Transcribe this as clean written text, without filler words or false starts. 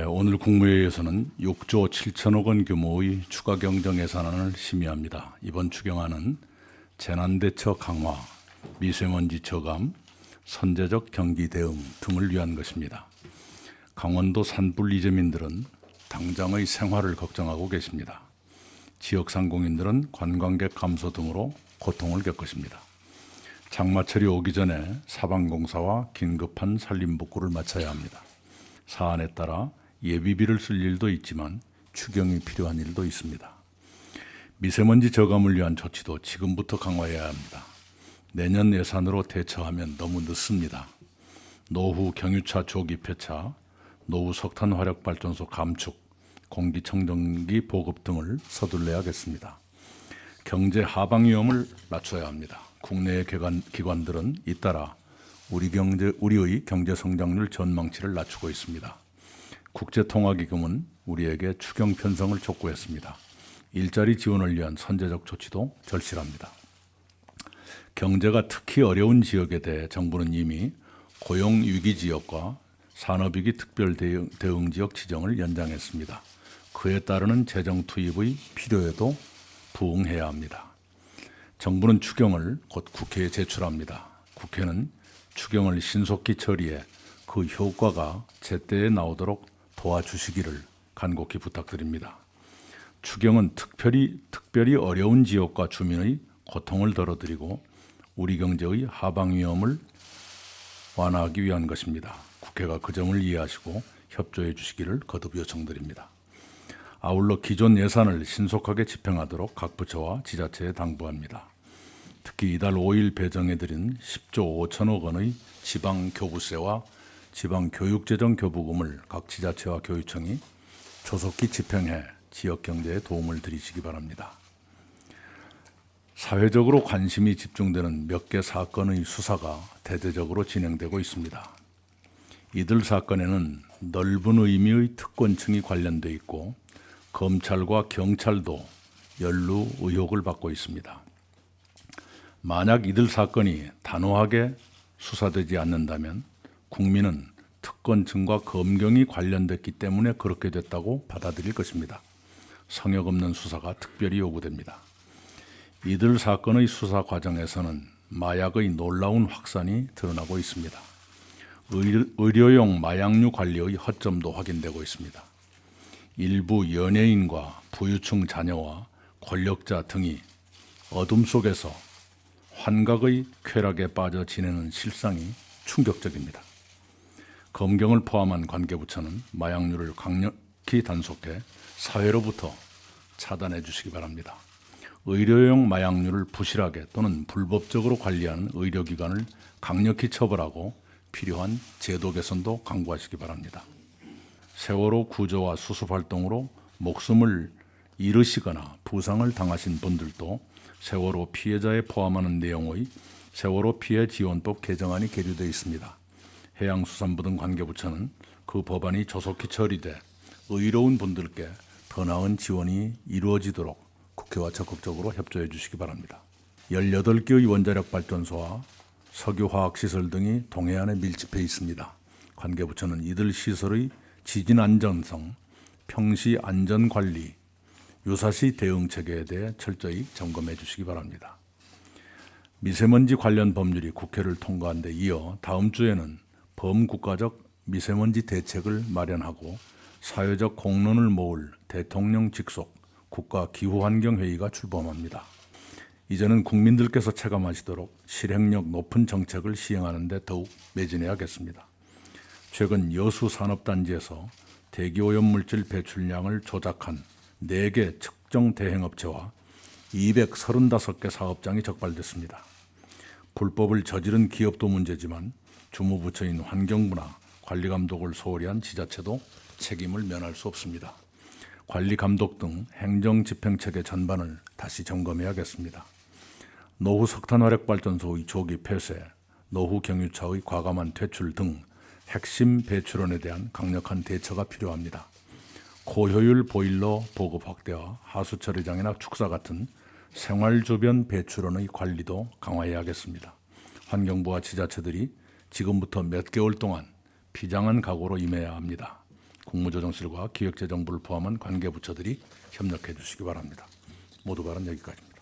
오늘 국무회의에서는 6조 7천억 원 규모의 추가 경정 예산안을 심의합니다. 이번 추경안은 재난대처 강화, 미세먼지 저감, 선제적 경기 대응 등을 위한 것입니다. 강원도 산불 이재민들은 당장의 생활을 걱정하고 계십니다. 지역 상공인들은 관광객 감소 등으로 고통을 겪으십니다. 장마철이 오기 전에 사방공사와 긴급한 산림복구를 마쳐야 합니다. 사안에 따라 예비비를 쓸 일도 있지만 추경이 필요한 일도 있습니다. 미세먼지 저감을 위한 조치도 지금부터 강화해야 합니다. 내년 예산으로 대처하면 너무 늦습니다. 노후 경유차 조기 폐차, 노후 석탄 화력발전소 감축, 공기청정기 보급 등을 서둘러야겠습니다. 경제 하방 위험을 낮춰야 합니다. 국내의 기관들은 잇따라 우리의 경제 성장률 전망치를 낮추고 있습니다. 국제통화기금은 우리에게 추경 편성을 촉구했습니다. 일자리 지원을 위한 선제적 조치도 절실합니다. 경제가 특히 어려운 지역에 대해 정부는 이미 고용위기 지역과 산업위기 특별 대응 지역 지정을 연장했습니다. 그에 따르는 재정 투입의 필요에도 부응해야 합니다. 정부는 추경을 곧 국회에 제출합니다. 국회는 추경을 신속히 처리해 그 효과가 제때에 나오도록 도와주시기를 간곡히 부탁드립니다. 추경은 특별히 어려운 지역과 주민의 고통을 덜어드리고 우리 경제의 하방 위험을 완화하기 위한 것입니다. 국회가 그 점을 이해하시고 협조해 주시기를 거듭 요청드립니다. 아울러 기존 예산을 신속하게 집행하도록 각 부처와 지자체에 당부합니다. 특히 이달 5일 배정해드린 10조 5천억 원의 지방교부세와 지방교육재정 교부금을 각 지자체와 교육청이 조속히 집행해 지역경제에 도움을 드리시기 바랍니다. 사회적으로 관심이 집중되는 몇 개 사건의 수사가 대대적으로 진행되고 있습니다. 이들 사건에는 넓은 의미의 특권층이 관련돼 있고 검찰과 경찰도 연루 의혹을 받고 있습니다. 만약 이들 사건이 단호하게 수사되지 않는다면 국민은 특권층과 검경이 관련됐기 때문에 그렇게 됐다고 받아들일 것입니다. 성역 없는 수사가 특별히 요구됩니다. 이들 사건의 수사 과정에서는 마약의 놀라운 확산이 드러나고 있습니다. 의료용 마약류 관리의 허점도 확인되고 있습니다. 일부 연예인과 부유층 자녀와 권력자 등이 어둠 속에서 환각의 쾌락에 빠져 지내는 실상이 충격적입니다. 검경을 포함한 관계부처는 마약류를 강력히 단속해 사회로부터 차단해 주시기 바랍니다. 의료용 마약류를 부실하게 또는 불법적으로 관리하는 의료기관을 강력히 처벌하고 필요한 제도 개선도 강구하시기 바랍니다. 세월호 구조와 수습 활동으로 목숨을 잃으시거나 부상을 당하신 분들도 세월호 피해자에 포함하는 내용의 세월호 피해 지원법 개정안이 계류되어 있습니다. 해양수산부 등 관계부처는 그 법안이 조속히 처리돼 의로운 분들께 더 나은 지원이 이루어지도록 국회와 적극적으로 협조해 주시기 바랍니다. 18개의 원자력 발전소와 석유화학시설 등이 동해안에 밀집해 있습니다. 관계부처는 이들 시설의 지진 안전성, 평시 안전관리, 유사시 대응 체계에 대해 철저히 점검해 주시기 바랍니다. 미세먼지 관련 법률이 국회를 통과한 데 이어 다음 주에는 범국가적 미세먼지 대책을 마련하고 사회적 공론을 모을 대통령 직속 국가기후환경회의가 출범합니다. 이제는 국민들께서 체감하시도록 실행력 높은 정책을 시행하는 데 더욱 매진해야겠습니다. 최근 여수산업단지에서 대기오염물질 배출량을 조작한 4개 측정 대행업체와 235개 사업장이 적발됐습니다. 불법을 저지른 기업도 문제지만 주무부처인 환경부나 관리감독을 소홀히 한 지자체도 책임을 면할 수 없습니다. 관리감독 등 행정집행체계 전반을 다시 점검해야겠습니다. 노후 석탄화력발전소의 조기 폐쇄, 노후 경유차의 과감한 퇴출 등 핵심 배출원에 대한 강력한 대처가 필요합니다. 고효율 보일러 보급 확대와 하수처리장이나 축사 같은 생활 주변 배출원의 관리도 강화해야겠습니다. 환경부와 지자체들이 지금부터 몇 개월 동안 비장한 각오로 임해야 합니다. 국무조정실과 기획재정부를 포함한 관계부처들이 협력해 주시기 바랍니다. 모두 발언 여기까지입니다.